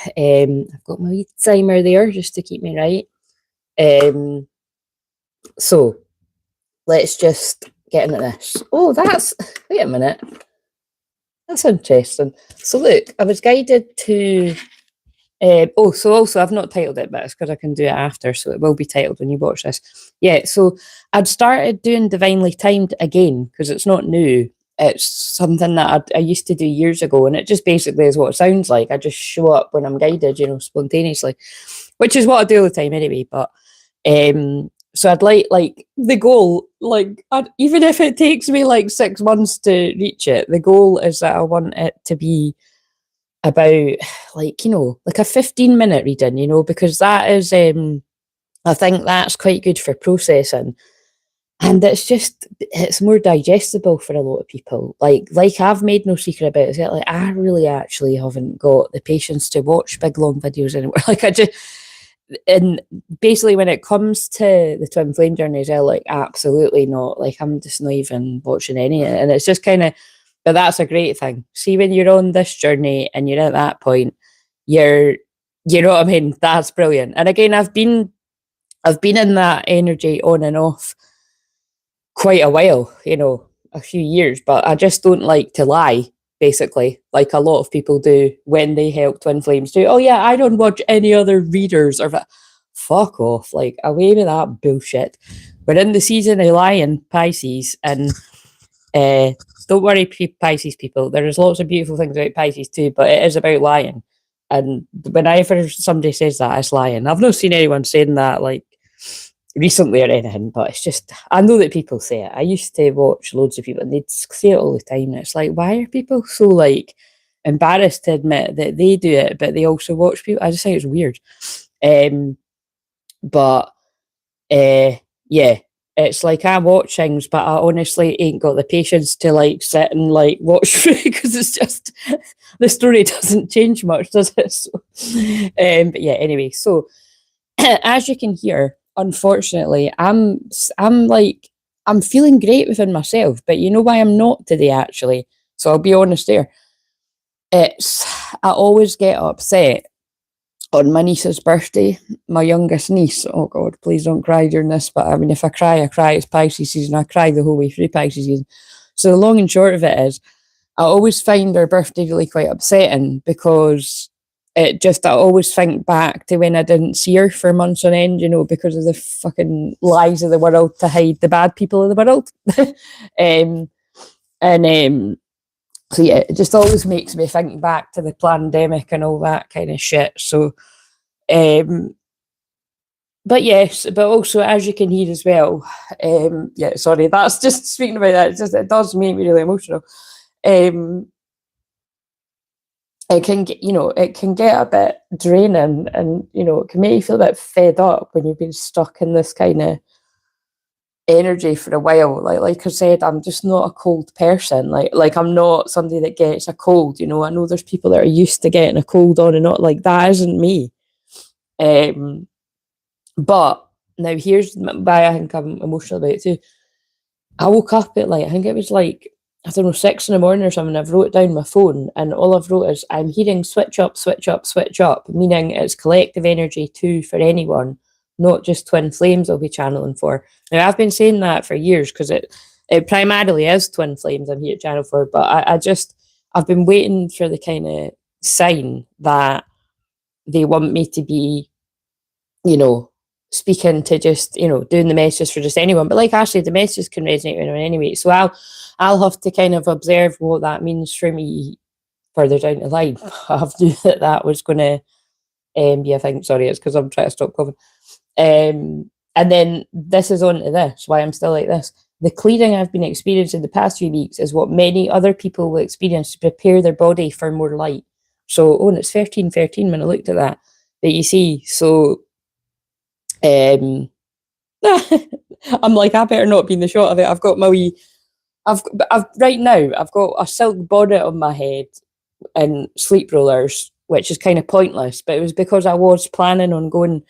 I've got my wee timer there just to keep me right. So let's just get into this. Oh, wait a minute. That's interesting. So look, I was guided to, so also I've not titled it, but it's because I can do it after, so it will be titled when you watch this. Yeah, so I'd started doing Divinely Timed again, because it's not new. It's something that I used to do years ago, and it just basically is what it sounds like. I just show up when I'm guided, spontaneously, which is what I do all the time anyway, but so I'd like the goal, even if it takes me like 6 months to reach it, the goal is that I want it to be about like a 15-minute reading, because that is, I think that's quite good for processing. And it's more digestible for a lot of people. Like I've made no secret about it. Like I really actually haven't got the patience to watch big long videos anymore. And basically when it comes to the twin flame journeys, absolutely not. Like I'm just not even watching any of it. And it's just kind of, but that's a great thing. See, when you're on this journey and you're at that point, you know what I mean? That's brilliant. And again, I've been in that energy on and off quite a while, a few years, but I just don't like to lie, basically, like a lot of people do when they help twin flames do. Oh yeah, I don't watch any other readers, or fuck off, like away with that bullshit. We're in the season of Lion, Pisces, and don't worry, Pisces people, there's lots of beautiful things about Pisces too, but it is about lying. And whenever somebody says that, it's lying. I've not seen anyone saying that like recently or anything, but it's just, I know that people say it. I used to watch loads of people and they'd say it all the time. It's like, why are people so like embarrassed to admit that they do it, but they also watch people? I just think it's weird. Yeah, it's like I watch things, but I honestly ain't got the patience to like sit and like watch through, because it's just, the story doesn't change much, does it? So, but yeah, anyway, so as you can hear, unfortunately, I'm feeling great within myself, but you know why I'm not today, actually? So I'll be honest there. I always get upset on my niece's birthday, my youngest niece. Oh God, please don't cry during this, but I mean, if I cry, it's Pisces season. I cry the whole way through Pisces season. So the long and short of it is, I always find her birthday really quite upsetting, because I always think back to when I didn't see her for months on end, because of the fucking lies of the world to hide the bad people of the world. So yeah, it just always makes me think back to the pandemic and all that kind of shit. So, but yes, but also, as you can hear as well, yeah, sorry, that's just speaking about that. It does make me really emotional. It can get a bit draining, and it can make you feel a bit fed up when you've been stuck in this kind of energy for a while. Like I said, I'm just not a cold person. Like I'm not somebody that gets a cold. I know there's people that are used to getting a cold on and not, like that isn't me. But now here's why I think I'm emotional about it too. I woke up at I think it was 6 in the morning or something. I've wrote down my phone, and all I've wrote is, I'm hearing switch up, switch up, switch up, meaning it's collective energy too for anyone, not just twin flames I'll be channeling for. Now, I've been saying that for years, because it primarily is twin flames I'm here to channel for, but I've been waiting for the kind of sign that they want me to be, speaking to just, doing the messages for just anyone. But like Ashley, the messages can resonate with anyone anyway. So I'll have to kind of observe what that means for me further down the line. I knew that was going to be a thing. Sorry, it's because I'm trying to stop coughing. And then this is on to this, why I'm still like this. The clearing I've been experiencing the past few weeks is what many other people will experience to prepare their body for more light. So, and it's 13:13 when I looked at that. But you see, so I'm like, I better not be in the shot of it. I've got my wee, right now, I've got a silk bonnet on my head and sleep rollers, which is kind of pointless, but it was because I was planning on going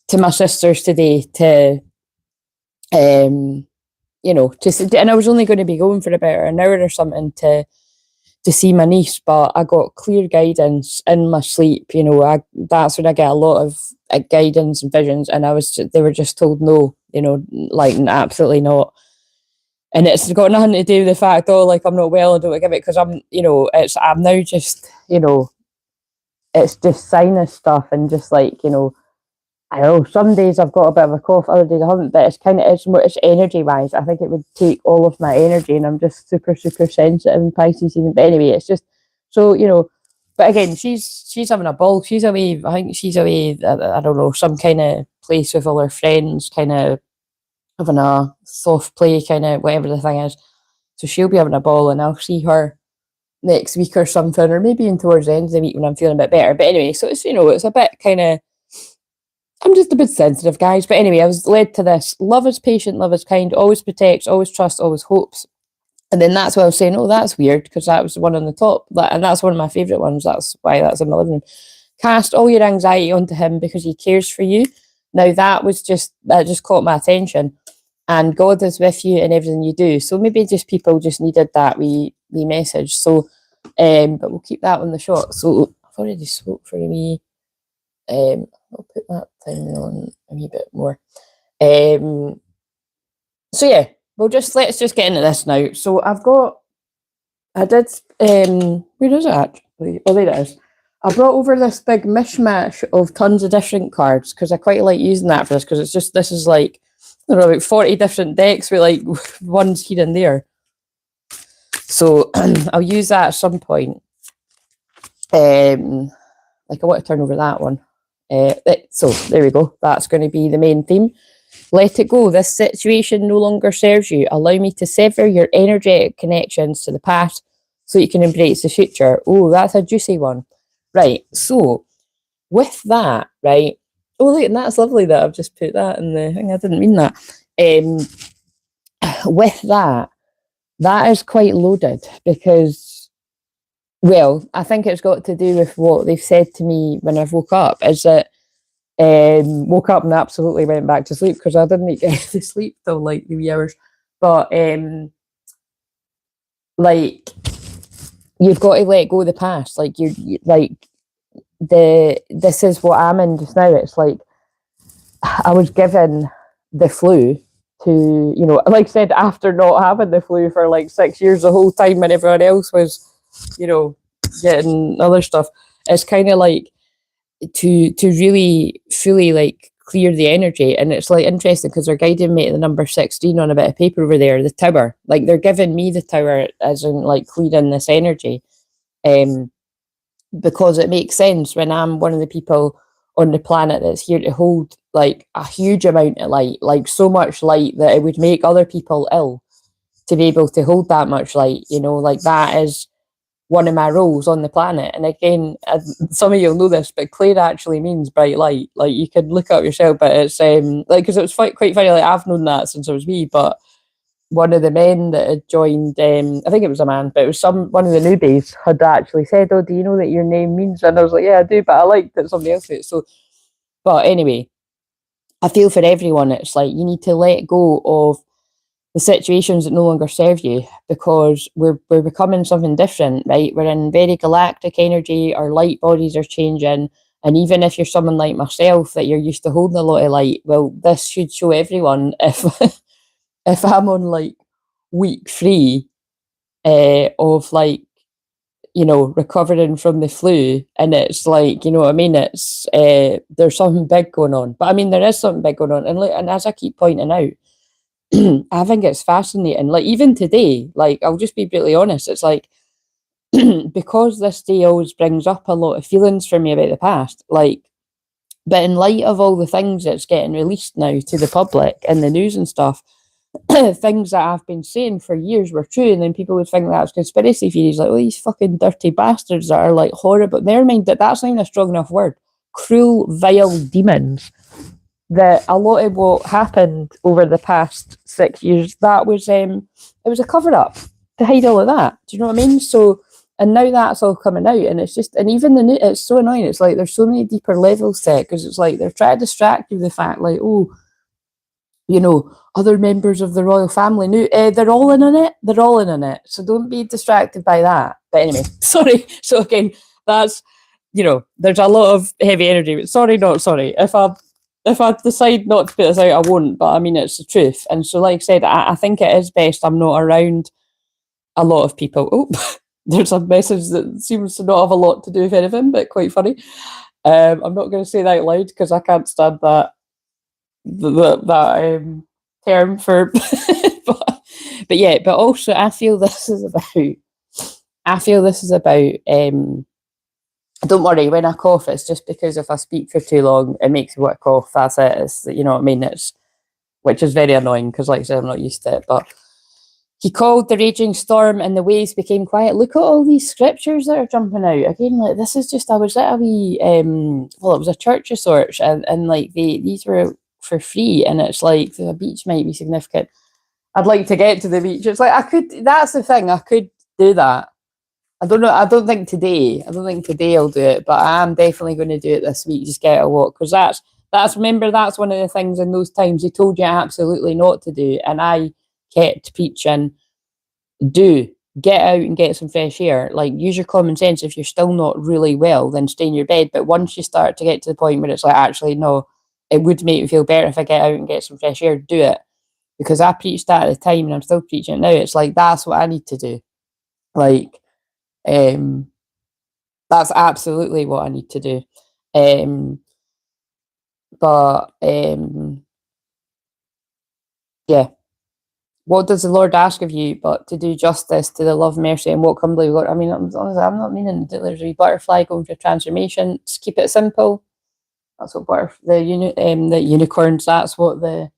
to my sister's today to, and I was only going to be going for about an hour or something to to see my niece, but I got clear guidance in my sleep. You know, that's when I get a lot of guidance and visions, and they were just told no, you know, like absolutely not. And it's got nothing to do with the fact, oh, like I'm not well, I don't give it, because I'm, you know, I'm now just, you know, it's just sinus stuff, and just like, you know, I know some days I've got a bit of a cough, other days I haven't, but it's energy wise. I think it would take all of my energy, and I'm just super, super sensitive in Pisces even. But anyway, it's just, so, you know, but again, she's having a ball. She's away, I think she's away, I don't know, some kind of place with all her friends, kind of having a soft play, kind of whatever the thing is. So she'll be having a ball, and I'll see her next week or something, or maybe in towards the end of the week when I'm feeling a bit better. But anyway, so it's, you know, it's a bit kind of, I'm just a bit sensitive, guys. But anyway, I was led to this. Love is patient, love is kind, always protects, always trusts, always hopes. And then that's why I was saying, oh, that's weird, because that was the one on the top. And that's one of my favourite ones. That's why that's in my living room. Cast all your anxiety onto him because he cares for you. Now, that just caught my attention. And God is with you in everything you do. So maybe just people just needed that wee message. So, but we'll keep that on the shot. So I've already spoke for a wee. I'll put that thing on a wee bit more. So yeah, let's just get into this now. So where is it actually? Oh, there it is. I brought over this big mishmash of tons of different cards, because I quite like using that for this, because it's just, this is like, I don't know, about 40 different decks with like ones here and there. So I'll use that at some point. Like I want to turn over that one. So there we go. That's going to be the main theme. Let it go. This situation no longer serves you. Allow me to sever your energetic connections to the past so you can embrace the future. Oh, that's a juicy one. Right. So with that, right. Oh, look, and that's lovely that I've just put that in the thing. I didn't mean that. With that is quite loaded, because, well, I think it's got to do with what they've said to me when I've woke up, is that woke up and absolutely went back to sleep, because I didn't get to sleep till like 3 hours. But like, you've got to let go of the past. Like you like this is what I'm in just now. It's like I was given the flu to, you know, like I said, after not having the flu for like 6 years, the whole time when everyone else was, you know, getting other stuff. It's kind of like to really fully like clear the energy. And it's like interesting, because they're guiding me to the number 16 on a bit of paper over there, the tower. Like they're giving me the tower as in like clearing this energy. Because it makes sense when I'm one of the people on the planet that's here to hold like a huge amount of light, like so much light that it would make other people ill to be able to hold that much light, you know, like that is one of my roles on the planet. And again, some of you'll know this, but Claire actually means bright light. Like you could look up yourself, but it's like, because it was quite funny, like I've known that since I was wee, but one of the men that had joined, I think it was a man, but it was one of the newbies had actually said, oh, do you know that your name means? And I was like, yeah, I do, but I liked that somebody else did. So, but anyway, I feel for everyone, it's like you need to let go of the situations that no longer serve you, because we're becoming something different, right? We're in very galactic energy, our light bodies are changing. And even if you're someone like myself that you're used to holding a lot of light, well, this should show everyone if I'm on like week 3 of like, you know, recovering from the flu, and it's like, you know what I mean, it's there's something big going on. But I mean, there is something big going on, and as I keep pointing out, I think it's fascinating. Like even today, like I'll just be brutally honest, it's like because this day always brings up a lot of feelings for me about the past, like, but in light of all the things that's getting released now to the public and the news and stuff, things that I've been saying for years were true, and then people would think that was conspiracy theories, like, oh, these fucking dirty bastards that are like horrible. Never mind that's not even a strong enough word. Cruel, vile demons. That a lot of what happened over the past 6 years, that was it was a cover up to hide all of that. Do you know what I mean? So, and now that's all coming out, and it's just, and even it's so annoying. It's like there's so many deeper levels to it, because it's like they're trying to distract you with the fact, like, oh, you know, other members of the royal family. No, they're all in on it. They're all in on it. So don't be distracted by that. But anyway, sorry. So again, that's, you know, there's a lot of heavy energy. Sorry, not sorry. If I decide not to put this out, I won't. But I mean, it's the truth. And so, like I said, I think it is best I'm not around a lot of people. Oh, there's a message that seems to not have a lot to do with anything, but quite funny. I'm not going to say that out loud because I can't stand that term for. but yeah, but also I feel this is about. Don't worry, when I cough, it's just because if I speak for too long, it makes me want to cough. That's it. It's, you know what I mean? It's, which is very annoying because, like I said, I'm not used to it. But he called the raging storm and the waves became quiet. Look at all these scriptures that are jumping out. Again, like, this is just, I was at a wee, well, it was a church of sorts, and like, these were for free, and it's like, the beach might be significant. I'd like to get to the beach. It's like, that's the thing, I could do that. I don't know. I don't think today I'll do it, but I am definitely going to do it this week. Just get a walk, because that's remember, that's one of the things in those times he told you absolutely not to do, and I kept preaching, do get out and get some fresh air. Like, use your common sense. If you're still not really well, then stay in your bed. But once you start to get to the point where it's like, actually, no, it would make me feel better if I get out and get some fresh air, do it. Because I preached that at the time and I'm still preaching it now. It's like, that's what I need to do. Like, that's absolutely what I need to do. Yeah. What does the Lord ask of you but to do justice, to the love, mercy, and walk humbly? I mean, I'm not meaning that there's a butterfly going for transformation. Just keep it simple. That's what the unicorns. That's what the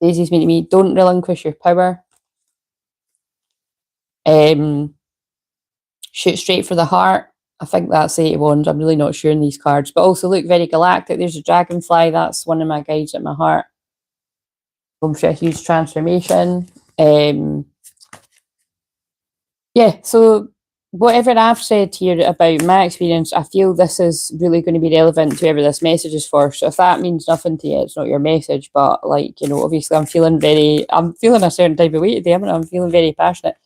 daisies mean to me. Don't relinquish your power. Shoot straight for the heart. I think that's 8 of Wands. I'm really not sure in these cards, but also look very galactic. There's a dragonfly. That's one of my guides at my heart. Going for a huge transformation. Yeah, so whatever I've said here about my experience, I feel this is really going to be relevant to whoever this message is for. So if that means nothing to you, it's not your message. But, like, you know, obviously I'm feeling a certain type of way today. I'm feeling very passionate.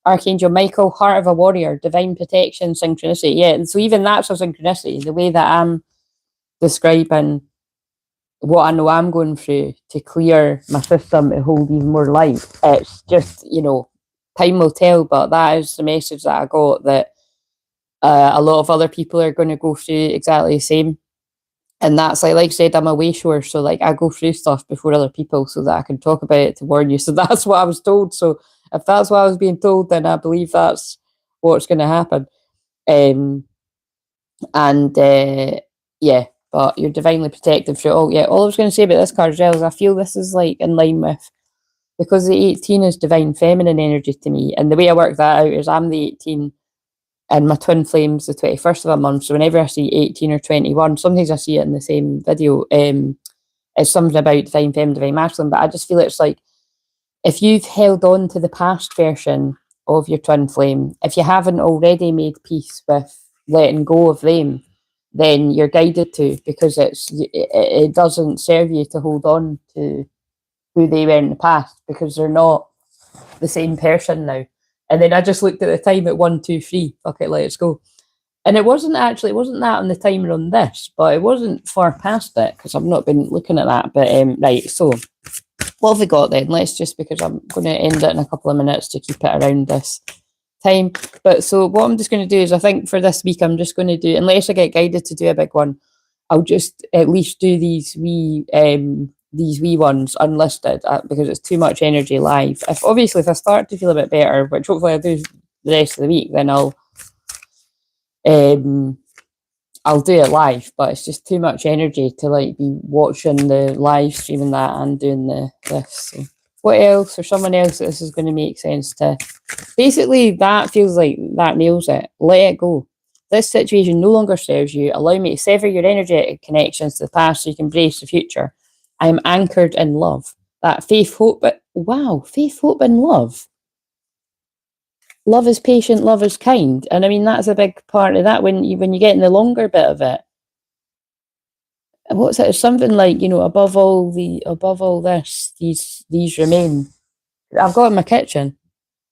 Archangel Michael, heart of a warrior, divine protection, synchronicity. Yeah, and so even that's a synchronicity. The way that I'm describing what I know I'm going through to clear my system to hold even more light. It's just, you know, time will tell, but that is the message that I got, that a lot of other people are going to go through exactly the same. And that's like I said, I'm a way shower, so like I go through stuff before other people so that I can talk about it to warn you. So that's what I was told. So if that's what I was being told, then I believe that's what's going to happen. Yeah, but you're divinely protected through all. Yeah, all I was going to say about this card as well is I feel this is like in line with, because the 18 is divine feminine energy to me, and the way I work that out is I'm the 18 and my twin flame's the 21st of a month. So whenever I see 18 or 21, sometimes I see it in the same video. It's something about divine feminine, divine masculine, but I just feel it's like, if you've held on to the past version of your twin flame, if you haven't already made peace with letting go of them, then you're guided to, because it doesn't serve you to hold on to who they were in the past, because they're not the same person now. And then I just looked at the time at 1, 2, 3. Fuck it, let's go. And it wasn't that on the timer on this, but it wasn't far past it because I've not been looking at that. But right, so what have we got then? Let's just, because I'm going to end it in a couple of minutes to keep it around this time. But so what I'm just going to do is, I think for this week, I'm just going to do, unless I get guided to do a big one, I'll just at least do these wee ones unlisted, because it's too much energy live. If I start to feel a bit better, which hopefully I'll do the rest of the week, then I'll do it live. But it's just too much energy to like be watching the live streaming that and doing this. So what else, or someone else, this is going to make sense to? Basically, that feels like that nails it. Let it go. This situation no longer serves you. Allow me to sever your energetic connections to the past so you can embrace the future. I am anchored in love. That faith, hope, but wow, faith, hope, and love. Love is patient, love is kind. And I mean, that's a big part of that when you get in the longer bit of it. what's it? It's something like, you know, above all this, these remain. I've got in my kitchen.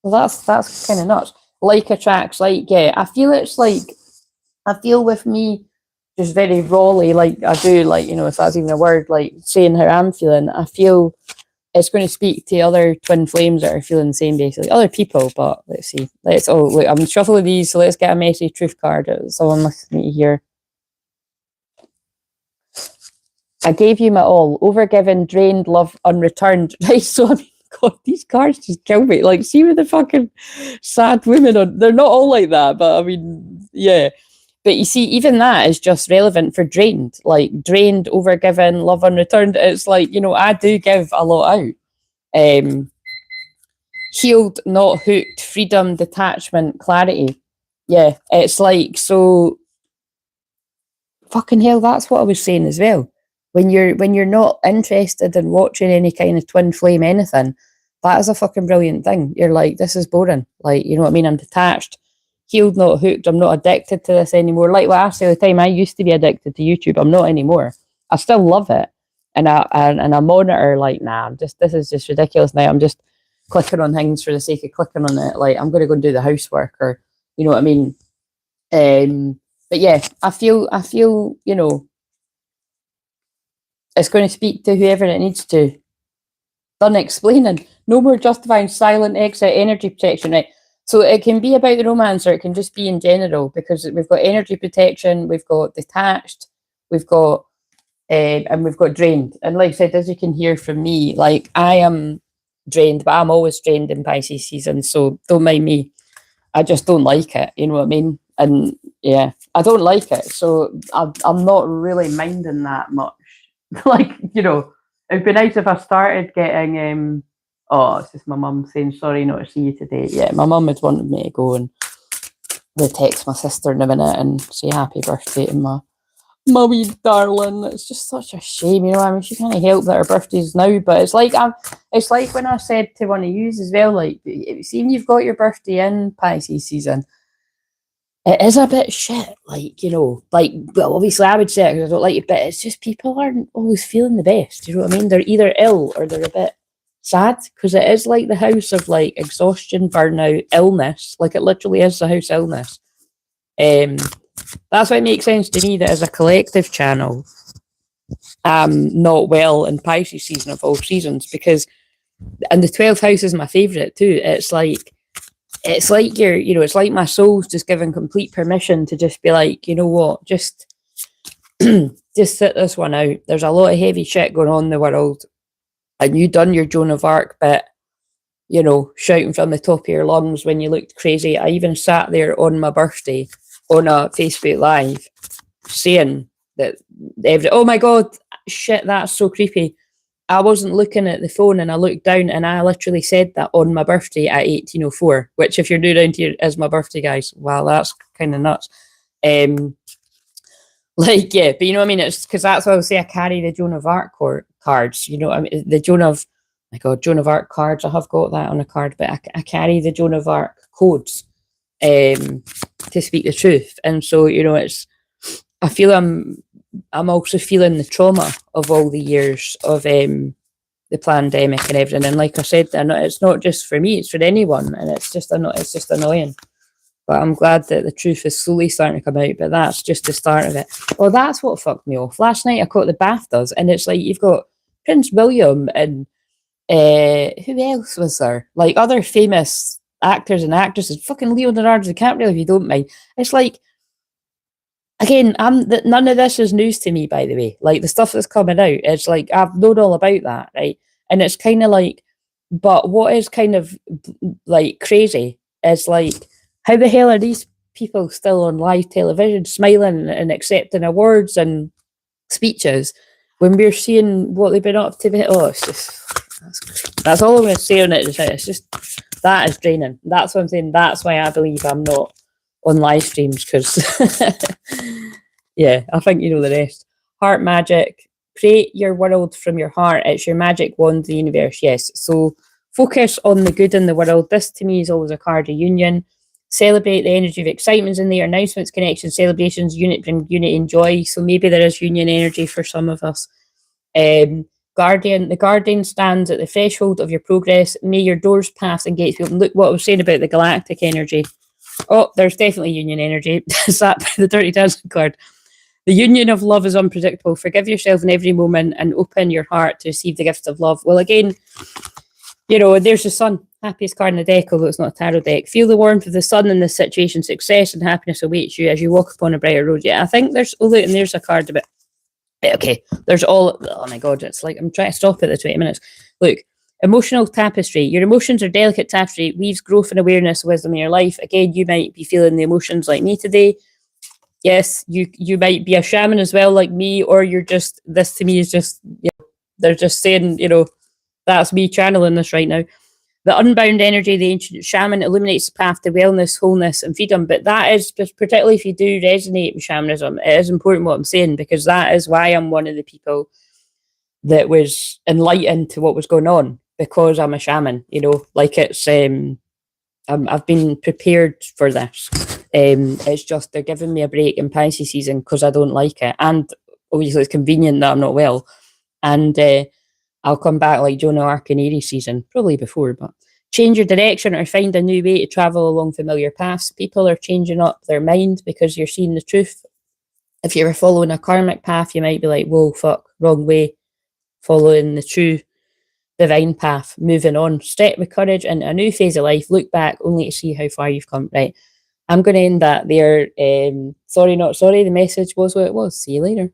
Well, that's kind of nuts. Like attracts like. Yeah, I feel it's like, I feel with me just very rawly, like I do, like, you know, if that's even a word, like saying how I'm feeling, I feel it's going to speak to other twin flames that are feeling the same, basically. Other people, but let's see. Let's, oh, look, I'm shuffling these, so let's get a messy truth card. Someone listening to here. I gave you my all, overgiven, drained, love, unreturned. Right, so I mean, God, these cards just kill me. Like, see with the fucking sad women on, they're not all like that, but I mean, yeah. But you see, even that is just relevant for drained. Like, drained, overgiven, love unreturned. It's like, you know, I do give a lot out. Healed, not hooked, freedom, detachment, clarity. Yeah, it's like, so fucking hell, that's what I was saying as well. When you're not interested in watching any kind of twin flame anything, that is a fucking brilliant thing. You're like, this is boring. Like, you know what I mean? I'm detached, healed, not hooked. I'm not addicted to this anymore. Like what I say all the time, I used to be addicted to YouTube. I'm not anymore. I still love it. And I monitor, like, nah, this is just ridiculous now. I'm just clicking on things for the sake of clicking on it. Like, I'm gonna go and do the housework, or you know what I mean? But yeah, I feel, you know, it's going to speak to whoever it needs to. Done explaining. No more justifying silent exit, energy protection, right? So it can be about the romance, or it can just be in general, because we've got energy protection, we've got detached, we've got, and we've got drained. And like I said, as you can hear from me, like I am drained, but I'm always drained in Pisces season, so don't mind me. I just don't like it, you know what I mean? And yeah, I don't like it, so I'm not really minding that much. Like, you know, it'd be nice if I started getting, oh, it's just my mum saying sorry not to see you today. Yeah, my mum had wanted me to go and text my sister in a minute and say happy birthday to my wee darling. It's just such a shame, you know. I mean, she can't help that her birthday's now, but it's like when I said to one of you as well, like, seeing you've got your birthday in Pisces season, it is a bit shit, like, you know, like, well, obviously I would say it because I don't like it, but it's just people aren't always feeling the best, you know what I mean? They're either ill or they're a bit sad, because it is like the house of like exhaustion, burnout, illness. Like, it literally is the house illness. That's why it makes sense to me that as a collective channel, not well in Pisces season of all seasons, because, and the 12th house is my favourite too. It's like you're, you know, it's like my soul's just given complete permission to just be like, you know what, just just sit this one out. There's a lot of heavy shit going on in the world, and you done your Joan of Arc bit, you know, shouting from the top of your lungs when you looked crazy. I even sat there on my birthday on a Facebook Live saying that oh my God, shit, that's so creepy. I wasn't looking at the phone, and I looked down, and I literally said that on my birthday at 1804, which, if you're new around here, is my birthday, guys. Wow, that's kind of nuts. Like, yeah, but you know what I mean? It's because that's why I would say I carry the Joan of Arc cards. You know what I mean? The Joan of, my God, Joan of Arc cards. I have got that on a card, but I carry the Joan of Arc codes to speak the truth. And so, you know, I feel I'm also feeling the trauma of all the years of the pandemic and everything. And like I said, it's not just for me; it's for anyone, and it's just annoying. But I'm glad that the truth is slowly starting to come out. But that's just the start of it. Well, that's what fucked me off. Last night I caught the BAFTAs, and it's like you've got Prince William and who else was there? Like other famous actors and actresses. Fucking Leonardo DiCaprio, if you don't mind. It's like, again, none of this is news to me, by the way. Like, the stuff that's coming out, it's like I've known all about that, right? And it's kind of like, but what is kind of like crazy is like, how the hell are these people still on live television smiling and accepting awards and speeches when we're seeing what they've been up to? Oh, it's just, that's all I'm going to say on it. It's just, that is draining. That's what I'm saying. That's why I believe I'm not on live streams, because yeah, I think you know the rest. Heart magic. Create your world from your heart. It's your magic wand, the universe. Yes. So focus on the good in the world. This to me is always a card of union. Celebrate the energy of excitement in there. Announcements, connections, celebrations, bring unity and joy. So maybe there is union energy for some of us. Guardian, the guardian stands at the threshold of your progress. May your doors, paths, and gates be open. Look what I was saying about the galactic energy. Oh, there's definitely union energy. Sat by the Dirty Dancing card. The union of love is unpredictable. Forgive yourself in every moment and open your heart to receive the gift of love. Well, again, you know, there's the sun. Happiest card in the deck, although it's not a tarot deck. Feel the warmth of the sun in this situation. Success and happiness awaits you as you walk upon a brighter road. Yeah, I think there's, oh, look, and there's a card about, okay, there's all, oh my God, it's like, I'm trying to stop at the 20 minutes. Look, emotional tapestry. Your emotions are delicate tapestry. It weaves growth and awareness, wisdom in your life. Again, you might be feeling the emotions like me today. Yes, you might be a shaman as well, like me, or you're just, this to me is just, you know, they're just saying, you know, that's me channeling this right now. The unbound energy of the ancient shaman illuminates the path to wellness, wholeness, and freedom. But that is just, particularly if you do resonate with shamanism, it is important what I'm saying, because that is why I'm one of the people that was enlightened to what was going on, because I'm a shaman, you know, like it's, I've been prepared for this. It's just they're giving me a break in Pisces season because I don't like it. And obviously it's convenient that I'm not well. And I'll come back like Joan of Arc in Aries season, probably before, but change your direction or find a new way to travel along familiar paths. People are changing up their mind because you're seeing the truth. If you were following a karmic path, you might be like, whoa, fuck, wrong way. Following the true divine path, moving on. Step with courage into a new phase of life. Look back only to see how far you've come. Right. I'm going to end that there. Sorry, not sorry. The message was what it was. See you later.